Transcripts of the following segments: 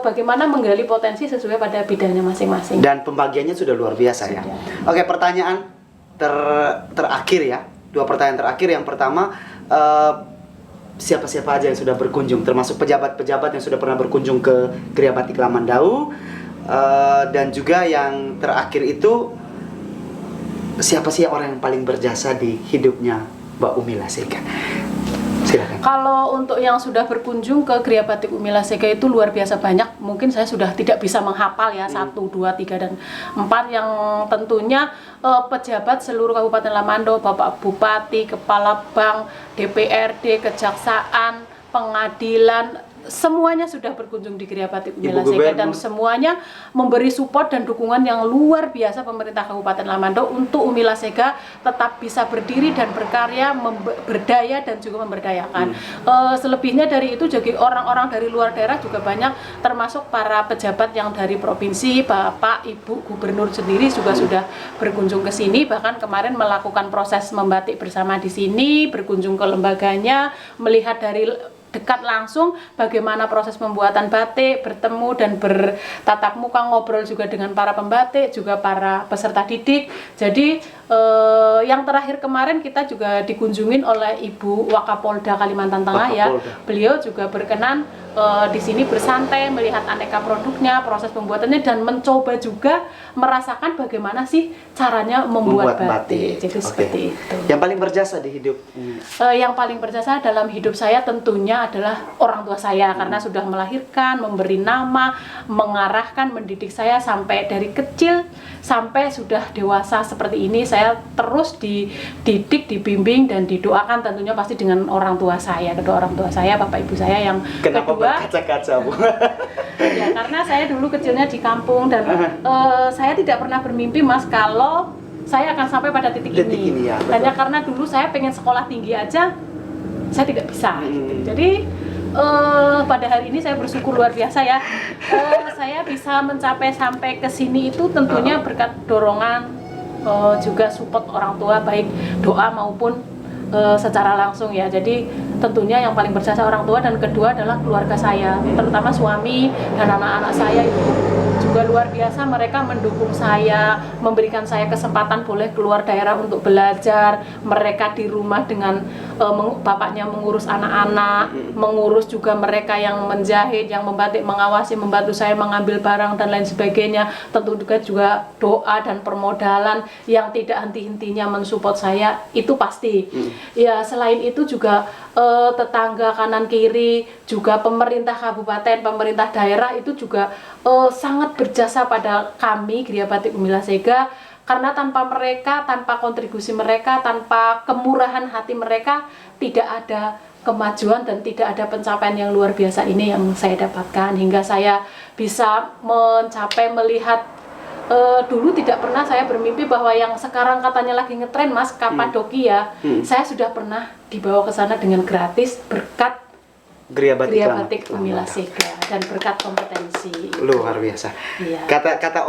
bagaimana menggali potensi sesuai pada bidangnya masing-masing. Dan pembagiannya sudah luar biasa ya. Oke, pertanyaan terakhir ya. 2 pertanyaan terakhir. Yang pertama, siapa-siapa aja yang sudah berkunjung, termasuk pejabat-pejabat yang sudah pernah berkunjung ke Gria Batik Lamandau, dan juga yang terakhir itu, siapa sih orang yang paling berjasa di hidupnya Mbak Umi Lasega? Silakan. Kalau untuk yang sudah berkunjung ke Gria Batik Umi Lasega itu luar biasa banyak. Mungkin saya sudah tidak bisa menghafal ya 1, 2, 3, dan 4 yang tentunya pejabat seluruh Kabupaten Lamandau, Bapak Bupati, Kepala Bank, DPRD, Kejaksaan, Pengadilan, semuanya sudah berkunjung di Gria Batik Umi Lasega dan semuanya memberi support dan dukungan yang luar biasa pemerintah Kabupaten Lamandau untuk Umi Lasega tetap bisa berdiri dan berkarya, berdaya dan juga memberdayakan. Selebihnya dari itu jadi orang-orang dari luar daerah juga banyak, termasuk para pejabat yang dari provinsi, Bapak, Ibu Gubernur sendiri juga sudah berkunjung ke sini, bahkan kemarin melakukan proses membatik bersama di sini, berkunjung ke lembaganya, melihat dari dekat langsung bagaimana proses pembuatan batik, bertemu dan bertatap muka, ngobrol juga dengan para pembatik, juga para peserta didik. Jadi yang terakhir kemarin kita juga dikunjungin oleh Ibu Wakapolda Kalimantan Tengah ya. Beliau juga berkenan di sini bersantai melihat aneka produknya, proses pembuatannya, dan mencoba juga merasakan bagaimana sih caranya membuat batik. Jadi seperti itu. Yang paling berjasa di hidup? Yang paling berjasa dalam hidup saya tentunya adalah orang tua saya, karena sudah melahirkan, memberi nama, mengarahkan, mendidik saya sampai dari kecil sampai sudah dewasa seperti ini. Saya terus dididik, dibimbing dan didoakan tentunya pasti dengan orang tua saya, kedua orang tua saya, bapak ibu saya yang Kenapa kedua berkaca-kaca, Bu? ya karena saya dulu kecilnya di kampung dan saya tidak pernah bermimpi, Mas, kalau saya akan sampai pada titik ini ya, hanya karena dulu saya pengen sekolah tinggi aja saya tidak bisa gitu. Jadi pada hari ini saya bersyukur luar biasa ya, saya bisa mencapai sampai ke sini itu tentunya berkat dorongan juga support orang tua, baik doa maupun secara langsung ya. Jadi tentunya yang paling berjasa orang tua, dan kedua adalah keluarga saya, terutama suami dan anak-anak saya itu juga luar biasa. Mereka mendukung saya, memberikan saya kesempatan boleh keluar daerah untuk belajar. Mereka di rumah dengan bapaknya mengurus anak-anak, mengurus juga mereka yang menjahit, yang membatik, mengawasi, membantu saya mengambil barang dan lain sebagainya. Tentu juga doa dan permodalan yang tidak henti-hentinya mensupport saya, itu pasti. Ya, selain itu juga tetangga kanan kiri, juga pemerintah kabupaten, pemerintah daerah itu juga sangat berjasa pada kami Gria Batik Umi Lasega, karena tanpa mereka, tanpa kontribusi mereka, tanpa kemurahan hati mereka, tidak ada kemajuan dan tidak ada pencapaian yang luar biasa ini yang saya dapatkan, hingga saya bisa mencapai melihat dulu tidak pernah saya bermimpi bahwa yang sekarang katanya lagi ngetren, Mas, Kapadokia, saya sudah pernah dibawa ke sana dengan gratis berkat Gria Batik Umi Lasega dan berkat kompetensi. Luar biasa. Iya. Kata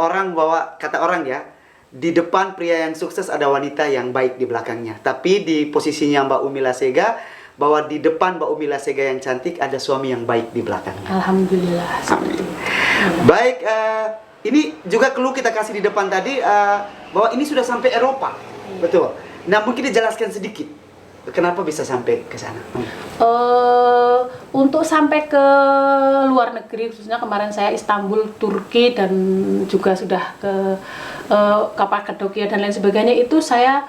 orang ya, di depan pria yang sukses ada wanita yang baik di belakangnya. Tapi di posisinya Mbak Umi Lasega, bahwa di depan Mbak Umi Lasega yang cantik ada suami yang baik di belakangnya. Alhamdulillah. Amin. Baik, ini juga clue kita kasih di depan tadi, bahwa ini sudah sampai Eropa. Betul. Nah, mungkin dijelaskan sedikit kenapa bisa sampai ke sana? Untuk sampai ke luar negeri, khususnya kemarin saya Istanbul, Turki, dan juga sudah ke Kapadokia dan lain sebagainya, itu saya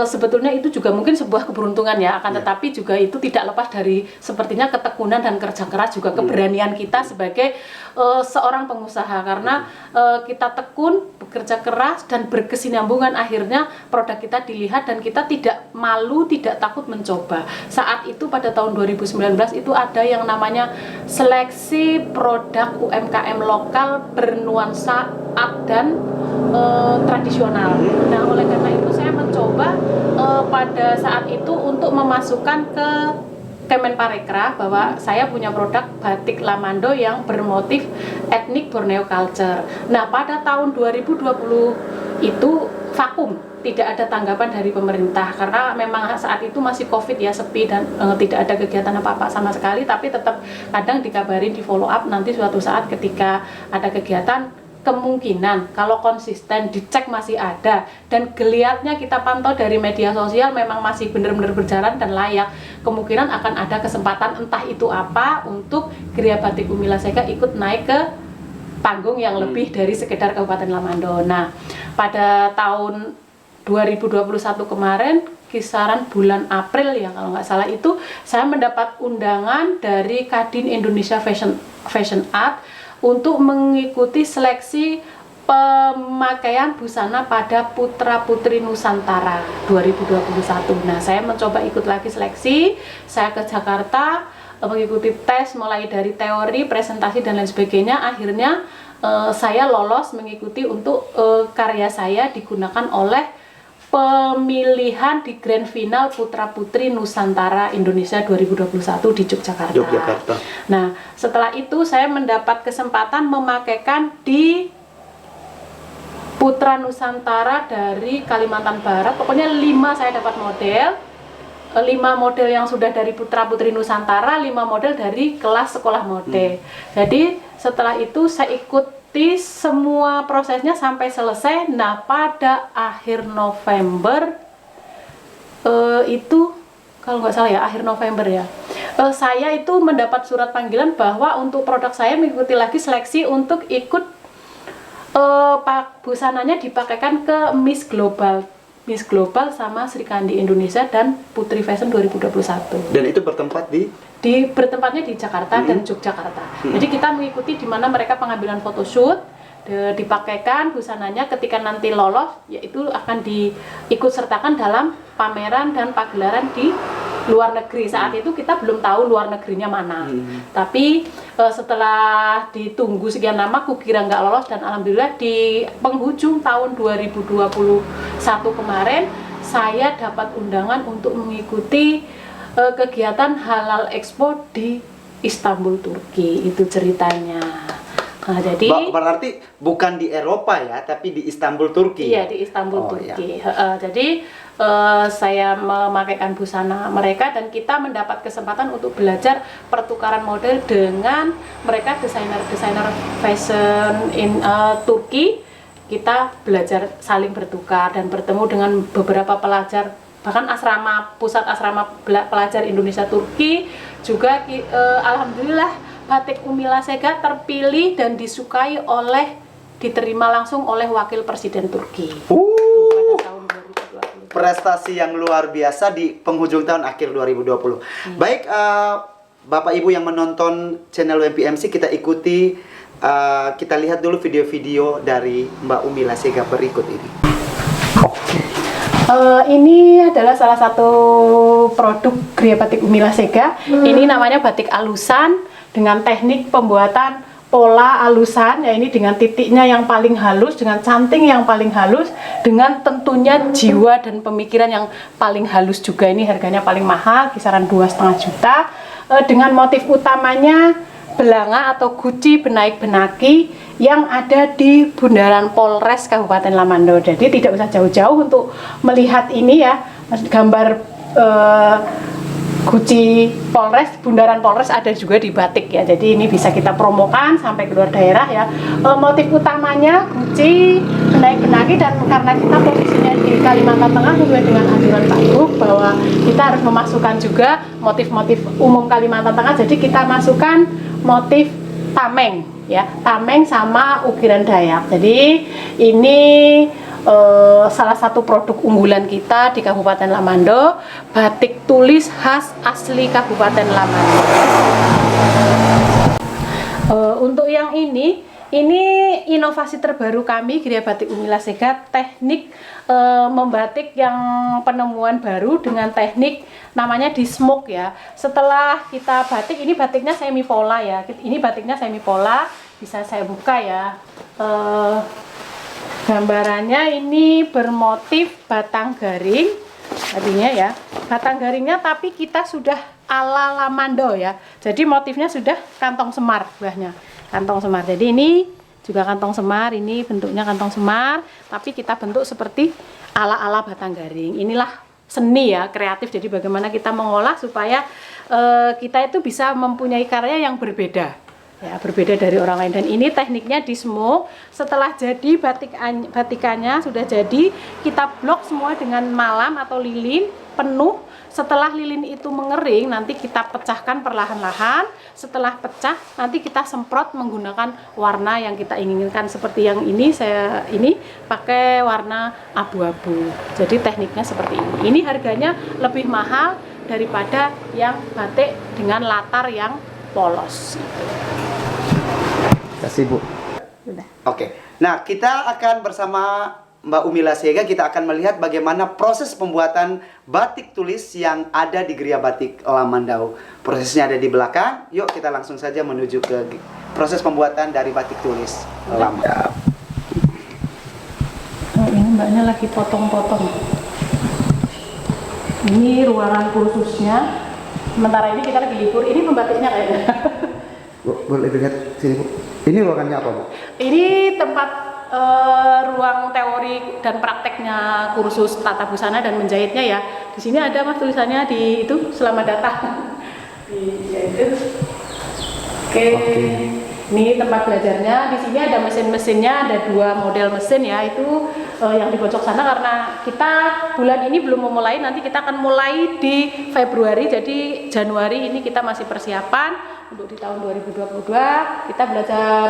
sebetulnya itu juga mungkin sebuah keberuntungan ya, akan tetapi juga itu tidak lepas dari sepertinya ketekunan dan kerja keras, juga keberanian kita sebagai seorang pengusaha, karena kita tekun, bekerja keras dan berkesinambungan, akhirnya produk kita dilihat dan kita tidak malu, tidak takut mencoba. Saat itu pada tahun 2019 itu ada yang namanya seleksi produk UMKM lokal bernuansa art dan tradisional. Nah, oleh karena itu saya mencoba pada saat itu untuk memasukkan ke Kemenparekraf bahwa saya punya produk batik Lamandau yang bermotif etnik Borneo culture. Nah, pada tahun 2020 itu vakum, tidak ada tanggapan dari pemerintah karena memang saat itu masih COVID ya, sepi dan tidak ada kegiatan apa-apa sama sekali, tapi tetap kadang dikabarin di follow up nanti suatu saat ketika ada kegiatan, kemungkinan kalau konsisten dicek masih ada dan geliatnya kita pantau dari media sosial memang masih benar-benar berjalan dan layak, kemungkinan akan ada kesempatan entah itu apa untuk Gria Batik Umilasega ikut naik ke panggung yang lebih dari sekedar Kabupaten Lamando. Nah, pada tahun 2021 kemarin, kisaran bulan April ya kalau nggak salah itu, saya mendapat undangan dari Kadin Indonesia Fashion Art untuk mengikuti seleksi pemakaian busana pada Putra Putri Nusantara 2021. Nah, saya mencoba ikut lagi seleksi, saya ke Jakarta, mengikuti tes mulai dari teori, presentasi dan lain sebagainya. Akhirnya saya lolos mengikuti untuk karya saya digunakan oleh pemilihan di Grand Final Putra Putri Nusantara Indonesia 2021 di Yogyakarta. Nah, setelah itu saya mendapat kesempatan memakaikan di Putra Nusantara dari Kalimantan Barat. Pokoknya 5 saya dapat model. 5 model yang sudah dari Putra Putri Nusantara, 5 model dari kelas sekolah mode. Jadi setelah itu saya ikuti semua prosesnya sampai selesai. Nah, pada akhir November itu kalau nggak salah ya, akhir November ya, saya itu mendapat surat panggilan bahwa untuk produk saya mengikuti lagi seleksi untuk ikut busananya dipakaikan ke Miss Global sama Sri Kandi Indonesia dan Putri Fashion 2021. Dan itu bertempat bertempatnya di Jakarta dan Yogyakarta. Jadi kita mengikuti di mana mereka pengambilan photoshoot, dipakaikan busananya, ketika nanti lolos yaitu akan diikut sertakan dalam pameran dan pagelaran di luar negeri. Saat itu kita belum tahu luar negerinya mana. Tapi setelah ditunggu sekian lama, kukira nggak lolos, dan alhamdulillah di penghujung tahun 2021 kemarin saya dapat undangan untuk mengikuti kegiatan Halal Expo di Istanbul, Turki. Itu ceritanya. Nah, jadi berarti bukan di Eropa ya, tapi di Istanbul, Turki. Iya, di Istanbul, Turki. Ya. Jadi saya memakaikan busana mereka dan kita mendapat kesempatan untuk belajar pertukaran model dengan mereka desainer fashion in Turki. Kita belajar saling bertukar dan bertemu dengan beberapa pelajar, bahkan pusat asrama pelajar Indonesia Turki juga. Alhamdulillah Batik Umilasega terpilih dan diterima langsung oleh Wakil Presiden Turki. Pada tahun 2020. Prestasi yang luar biasa di penghujung tahun akhir 2020. Baik, Bapak Ibu yang menonton channel WMPMC, kita ikuti, kita lihat dulu video-video dari Mbak Umilasega berikut ini. Ini adalah salah satu produk Gria Batik Umilasega. Ini namanya batik alusan dengan teknik pembuatan pola alusan, ya ini dengan titiknya yang paling halus, dengan canting yang paling halus, dengan tentunya jiwa dan pemikiran yang paling halus juga. Ini harganya paling mahal, kisaran 2,5 juta, dengan motif utamanya belanga atau guci benaik benaki yang ada di Bundaran Polres Kabupaten Lamando. Jadi tidak usah jauh-jauh untuk melihat ini ya, gambar Guci Polres, Bundaran Polres ada juga di batik ya. Jadi ini bisa kita promokan sampai ke luar daerah ya. Motif utamanya Guci benaik benaki, dan karena kita posisinya di Kalimantan Tengah sesuai dengan anjuran Pak Gub bahwa kita harus memasukkan juga motif-motif umum Kalimantan Tengah. Jadi kita masukkan motif tameng ya, tameng sama ukiran Dayak. Jadi ini salah satu produk unggulan kita di Kabupaten Lamando, batik tulis khas asli Kabupaten Lamando. Untuk yang ini inovasi terbaru kami Gria Batik Umilasega, teknik membatik yang penemuan baru dengan teknik namanya di smoke ya. Setelah kita batik, ini batiknya semi pola ya. Ini batiknya semi pola, bisa saya buka ya. Gambarannya ini bermotif batang garing, tadinya ya, batang garingnya, tapi kita sudah ala Lamando ya. Jadi motifnya sudah kantong semar, buahnya kantong semar. Jadi ini juga kantong semar, ini bentuknya kantong semar, tapi kita bentuk seperti ala-ala Batanggaring. Inilah seni ya, kreatif. Jadi bagaimana kita mengolah supaya kita itu bisa mempunyai karya yang berbeda. Ya, berbeda dari orang lain. Dan ini tekniknya di smoke. Setelah jadi batikannya sudah jadi, kita blok semua dengan malam atau lilin penuh. Setelah lilin itu mengering, nanti kita pecahkan perlahan-lahan. Setelah pecah, nanti kita semprot menggunakan warna yang kita inginkan. Seperti yang ini, saya ini pakai warna abu-abu. Jadi tekniknya seperti ini. Ini harganya lebih mahal daripada yang batik dengan latar yang polos. Terima kasih, Bu. Oke. Nah, kita akan bersama Mbak Umila Siega, kita akan melihat bagaimana proses pembuatan batik tulis yang ada di Gria Batik Lamandau. Prosesnya ada di belakang. Yuk kita langsung saja menuju ke proses pembuatan dari batik tulis Lamandau. Oh, ini mbaknya lagi potong-potong. Ini ruangan kursusnya. Sementara ini kita lagi libur. Ini pembatiknya kayaknya. Bu, boleh lihat sini, Bu. Ini ruangannya apa, Bu? Ini tempat ruang teori dan prakteknya kursus tata busana dan menjahitnya ya. Di sini ada Mas tulisannya di itu, selamat datang. Oke. Ini tempat belajarnya. Di sini ada mesin-mesinnya, ada 2 model mesin ya. Itu yang di pojok sana karena kita bulan ini belum memulai, nanti kita akan mulai di Februari. Jadi Januari ini kita masih persiapan untuk di tahun 2022. Kita belajar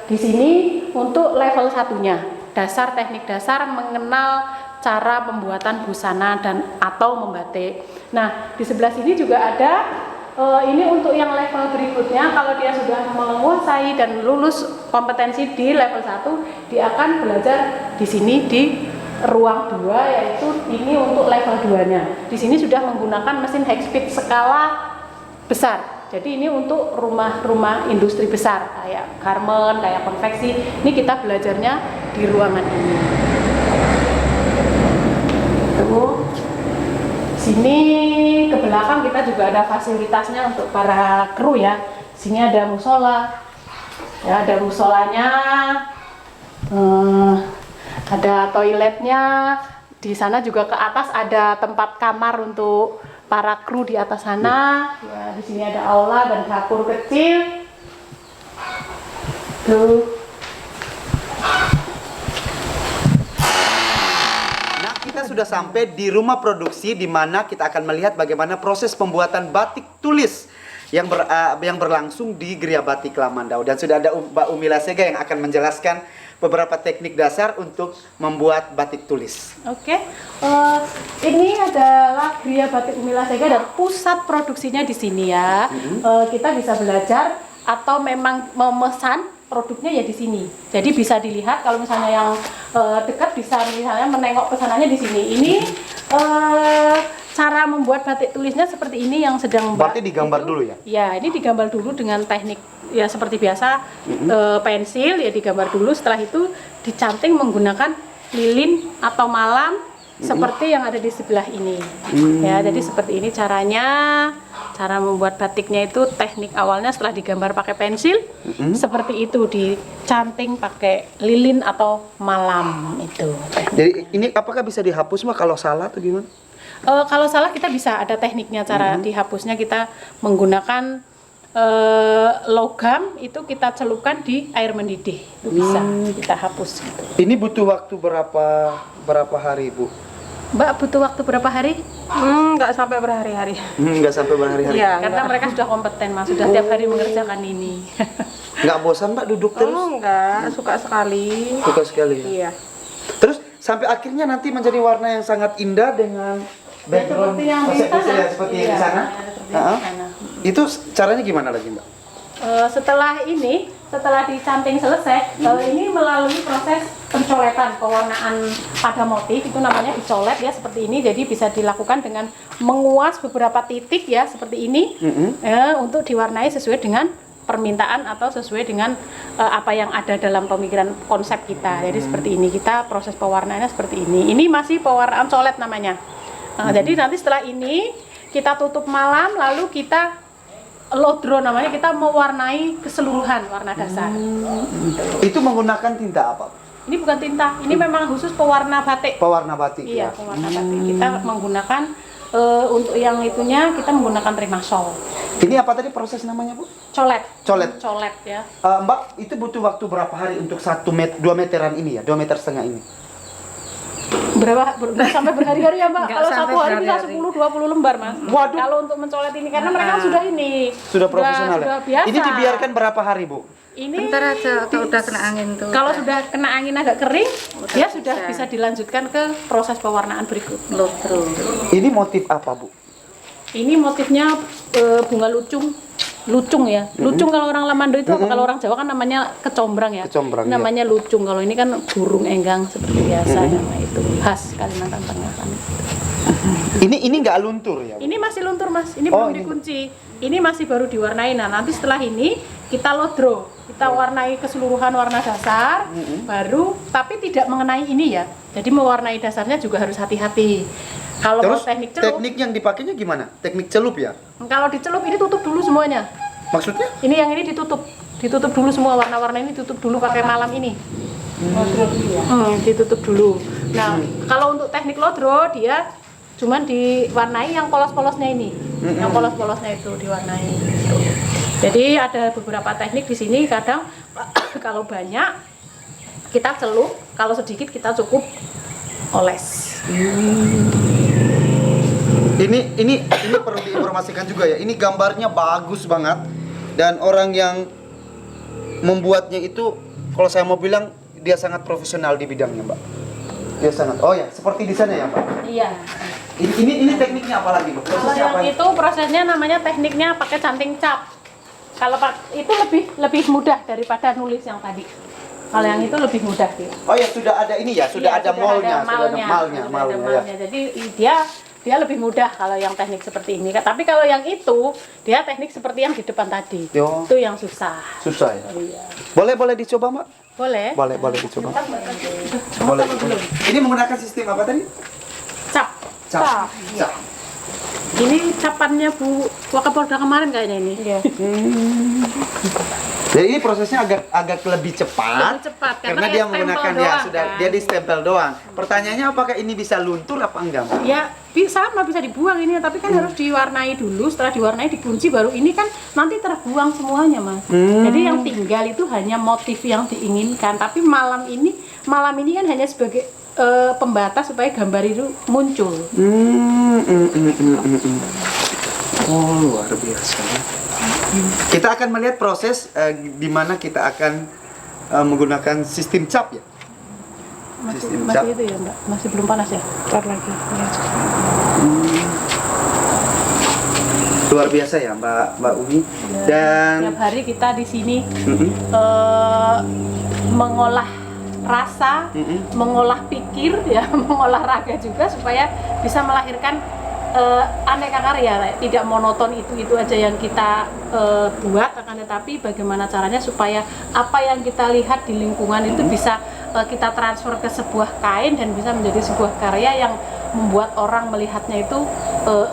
di sini untuk level 1-nya, dasar teknik dasar mengenal cara pembuatan busana dan atau membatik. Nah, di sebelah sini juga ada ini untuk yang level berikutnya. Kalau dia sudah menguasai dan lulus kompetensi di level 1, dia akan belajar di sini di ruang 2, yaitu ini untuk level 2-nya. Di sini sudah menggunakan mesin high speed skala besar. Jadi ini untuk rumah-rumah industri besar kayak garment, kayak konveksi. Ini kita belajarnya di ruangan ini. Tuh. Sini ke belakang kita juga ada fasilitasnya untuk para kru ya. Sini ada musola. Ya, ada musolanya. Ada toiletnya. Di sana juga ke atas ada tempat kamar untuk para kru di atas sana. Ya, di sini ada aula dan dapur kecil. Tuh. Nah, kita sudah sampai di rumah produksi di mana kita akan melihat bagaimana proses pembuatan batik tulis yang berlangsung di Gria Batik Lamandau. Dan sudah ada Mbak Umila Siega yang akan menjelaskan beberapa teknik dasar untuk membuat batik tulis. Oke, ini adalah Gria Batik Umila Siega dan pusat produksinya di sini ya. Kita bisa belajar atau memang memesan produknya ya di sini. Jadi bisa dilihat kalau misalnya yang dekat bisa misalnya menengok pesanannya di sini. Ini cara membuat batik tulisnya seperti ini yang sedang Berarti digambar itu, dulu ya? Ya, ini digambar dulu dengan teknik ya seperti biasa, pensil ya digambar dulu. Setelah itu dicanting menggunakan lilin atau malam seperti yang ada di sebelah ini. Ya, jadi seperti ini caranya. Cara membuat batiknya itu teknik awalnya setelah digambar pakai pensil, seperti itu dicanting pakai lilin atau malam itu. Jadi ini apakah bisa dihapus Mbak kalau salah atau gimana? Kalau salah kita bisa ada tekniknya cara dihapusnya. Kita menggunakan logam itu kita celupkan di air mendidih, itu bisa kita hapus gitu. Ini butuh waktu berapa hari, Bu? Mbak butuh waktu berapa hari? Nggak sampai berhari-hari. Nggak sampai berhari-hari. Iya, Karena mereka sudah kompeten Mas, sudah tiap hari mengerjakan ini. Nggak bosan Mbak duduk terus? Enggak, suka sekali. Suka sekali ya? Iya. Terus sampai akhirnya nanti menjadi warna yang sangat indah dengan background seperti yang di sana. seperti yang di sana. Seperti yang di sana. Itu caranya gimana lagi Mbak? Setelah dicanting selesai, ini melalui proses pencoletan, pewarnaan pada motif, itu namanya dicolet ya seperti ini. Jadi bisa dilakukan dengan menguas beberapa titik ya seperti ini, untuk diwarnai sesuai dengan permintaan atau sesuai dengan apa yang ada dalam pemikiran konsep kita. Jadi seperti ini, kita proses pewarnaannya seperti ini. Ini masih pewarnaan colet namanya. Jadi nanti setelah ini kita tutup malam, lalu kita lodro namanya, kita mewarnai keseluruhan warna dasar. Itu menggunakan tinta apa? Ini bukan tinta, ini memang khusus pewarna batik. Pewarna batik Iya, ya. pewarna batik. Kita menggunakan untuk yang itunya kita menggunakan Trimasol. Ini apa tadi proses namanya, Bu? Colet. Colet. Colet ya. Mbak, itu butuh waktu berapa hari untuk 2 meteran ini ya? 2,5 meter ini? Nggak sampai berhari-hari ya, Mbak. Nggak Kalau sampai satu hari bisa berhari-hari. 10-20 lembar, Mas. Waduh. Kalau untuk mencolet ini karena mereka sudah ini. Sudah profesional Sudah ya? biasa. Ini dibiarkan berapa hari, Bu? Ini Bentar aja, kalau udah kena angin tuh. kalau sudah kena angin agak kering, dia sudah bisa. bisa dilanjutkan ke proses pewarnaan berikut. Lotro. Ini motif apa, Bu? Ini motifnya bunga lucung. Lucung ya. Lucung kalau orang Lamando itu apa? Kalau orang Jawa kan namanya kecombrang ya. Kecombrang, Namanya lucung. Kalau ini kan burung enggang seperti biasa nama itu. Khas Kalimantan Tengah kan. Ini nggak luntur ya, Bu? Ini masih luntur, Mas. Ini Oh, belum ini dikunci. Ini masih baru diwarnai. Nah, nanti setelah ini kita lodro. Kita warnai keseluruhan warna dasar, baru tapi tidak mengenai ini ya. Jadi mewarnai dasarnya juga harus hati-hati. Kalau mau Terus teknik celup, teknik yang dipakainya gimana? Teknik celup ya? kalau dicelup ini tutup dulu semuanya. Maksudnya? Ini yang ini ditutup. Ditutup dulu semua warna-warna ini ditutup dulu pakai malam ini. Ditutup dulu. Nah, kalau untuk teknik lodro dia cuman diwarnai yang polos-polosnya ini. Yang polos-polosnya itu diwarnai gitu. Jadi ada beberapa teknik di sini kadang kalau banyak kita celup, kalau sedikit kita cukup oles. Ini perlu diinformasikan juga ya. Ini gambarnya bagus banget dan orang yang membuatnya itu kalau saya mau bilang dia sangat profesional di bidangnya, Mbak. Dia sangat. Oh ya, seperti di sana ya, Mbak. Iya. Ini tekniknya apa lagi, Mbak? Kalau Prosesnya yang apa? itu prosesnya namanya tekniknya pakai canting cap. Kalau itu lebih mudah daripada nulis yang tadi. Kalau yang itu lebih mudah dia. Oh ya, sudah ada ini ya, sudah Iya, ada molnya, sudah ada malnya ya. malnya. Jadi dia lebih mudah kalau yang teknik seperti ini. Tapi kalau yang itu dia teknik seperti yang di depan tadi. Yo. Itu yang susah. Susah ya. Iya. Boleh dicoba, Mbak? Boleh. Boleh dicoba. Boleh. Ini menggunakan sistem apa tadi? Cap. Cap. Iya. Ini capannya Bu Wakapolda kemarin kayaknya ini. Iya. Jadi ini prosesnya agak lebih cepat. Lebih cepat, karena karena dia ya menggunakan stempel ya doang, sudah kan? dia di stempel doang. Pertanyaannya apakah ini bisa luntur apa enggak, Mbak? Ya bisa dibuang ini, tapi kan harus diwarnai dulu. Setelah diwarnai dikunci baru ini kan nanti terbuang semuanya, Mas. Jadi yang tinggal itu hanya motif yang diinginkan. Tapi malam ini kan hanya sebagai pembatas supaya gambar itu muncul. Oh, luar biasa. Kita akan melihat proses di mana kita akan menggunakan sistem cap ya. Sistem cap. Masih itu ya, Mbak. Masih belum panas ya? Ntar lagi. Ya. Luar biasa ya, Mbak Umi. Dan Tiap hari kita di sini mengolah rasa, mengolah pikir ya, mengolah raga juga supaya bisa melahirkan aneka karya, tidak monoton itu aja yang kita buat, akan tetapi bagaimana caranya supaya apa yang kita lihat di lingkungan itu bisa kita transfer ke sebuah kain dan bisa menjadi sebuah karya yang membuat orang melihatnya itu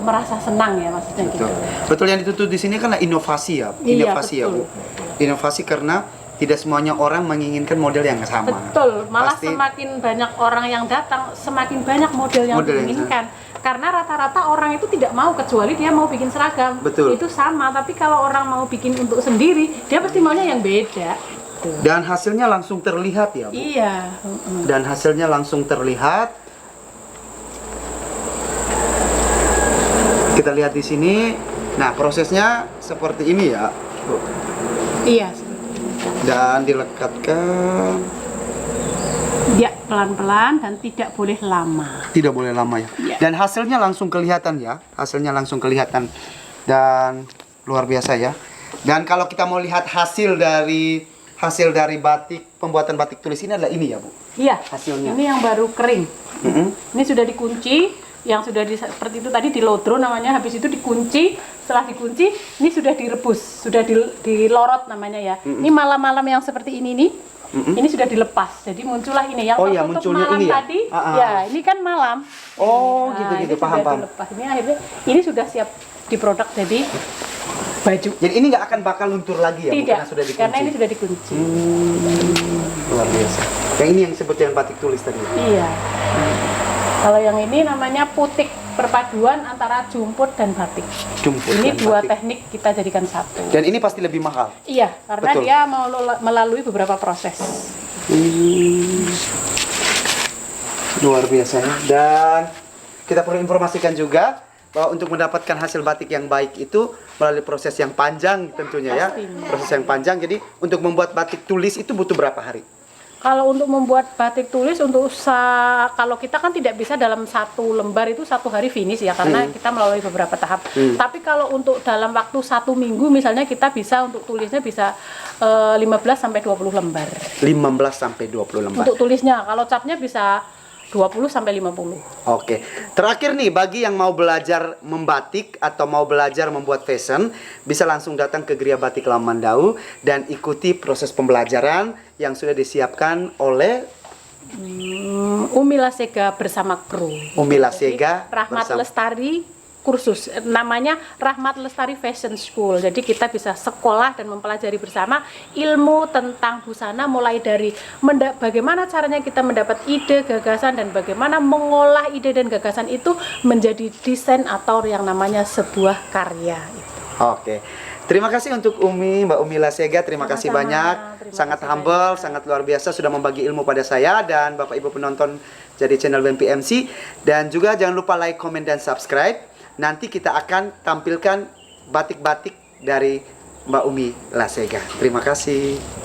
merasa senang ya, maksudnya gitu. Betul yang ditutup di sini kan inovasi ya, Iya, inovasi ya, betul. Bu. Inovasi karena tidak semuanya orang menginginkan model yang sama. Betul, malah Pasti semakin banyak orang yang datang, semakin banyak model yang Model yang diinginkan. Karena rata-rata orang itu tidak mau kecuali dia mau bikin seragam. Betul. Itu sama, tapi kalau orang mau bikin untuk sendiri, dia pasti maunya yang beda. dan hasilnya langsung terlihat ya, Bu. Iya. Dan hasilnya langsung terlihat. Kita lihat di sini. Nah, prosesnya seperti ini ya, Bu. Iya. Dan dilekatkan. Ya, pelan-pelan dan tidak boleh lama. Tidak boleh lama ya. Iya. Dan hasilnya langsung kelihatan ya. Hasilnya langsung kelihatan. Dan luar biasa ya. Dan kalau kita mau lihat hasil dari batik, pembuatan batik tulis ini adalah ini ya, Bu. Iya. Hasilnya. Ini yang baru kering. Mm-mm. Ini sudah dikunci, yang sudah seperti itu tadi di lodro namanya. Habis itu dikunci. Setelah dikunci, ini sudah direbus, sudah dilorot namanya ya. Ini malam-malam yang seperti ini nih. Ini sudah dilepas, jadi muncullah ini yang Oh ya, tertutup munculnya malam ini ya? tadi. Ah, ah. Ya, ini kan malam. Oh, Nah, gitu-gitu, ini sudah paham. dilepas. Ini akhirnya ini sudah siap diproduk, jadi baju. Jadi ini nggak akan bakal luntur lagi ya, Bu, Tidak, karena sudah dikunci. karena ini sudah dikunci. Luar biasa. Yang ini yang disebut yang batik tulis tadi. Iya. Kalau yang ini namanya putik, perpaduan antara jumput dan batik. Jumput Ini dan dua batik. teknik kita jadikan satu. Dan ini pasti lebih mahal. Iya, karena Betul. dia melalui beberapa proses. Luar biasa ya. Dan kita perlu informasikan juga bahwa untuk mendapatkan hasil batik yang baik itu melalui proses yang panjang tentunya ya. Pastinya. Proses yang panjang. Jadi untuk membuat batik tulis itu butuh berapa hari? Kalau untuk membuat batik tulis untuk kalau kita kan tidak bisa dalam satu lembar itu satu hari finish ya, karena kita melalui beberapa tahap. Tapi kalau untuk dalam waktu 1 minggu misalnya kita bisa untuk tulisnya bisa 15 sampai 20 lembar. 15 sampai 20 lembar. Untuk tulisnya, kalau capnya bisa 20 sampai 50. Oke. Terakhir nih, bagi yang mau belajar membatik atau mau belajar membuat fashion, bisa langsung datang ke Gria Batik Lamandau dan ikuti proses pembelajaran yang sudah disiapkan oleh Umi Lasega bersama kru. Umi Lasega Jadi, Rahmat bersama- Lestari kursus namanya Rahmat Lestari Fashion School. Jadi kita bisa sekolah dan mempelajari bersama ilmu tentang busana, mulai dari bagaimana caranya kita mendapat ide, gagasan, dan bagaimana mengolah ide dan gagasan itu menjadi desain atau yang namanya sebuah karya. Oke. Terima kasih untuk Mbak Umi Lasega. Terima kasih Sama-sama. banyak. Terima Sangat kasih humble, banyak. sangat luar biasa sudah membagi ilmu pada saya dan Bapak Ibu penonton jadi channel BMPMC. Dan juga jangan lupa like, comment, dan subscribe. Nanti kita akan tampilkan batik-batik dari Mbak Umi Lasega. Terima kasih.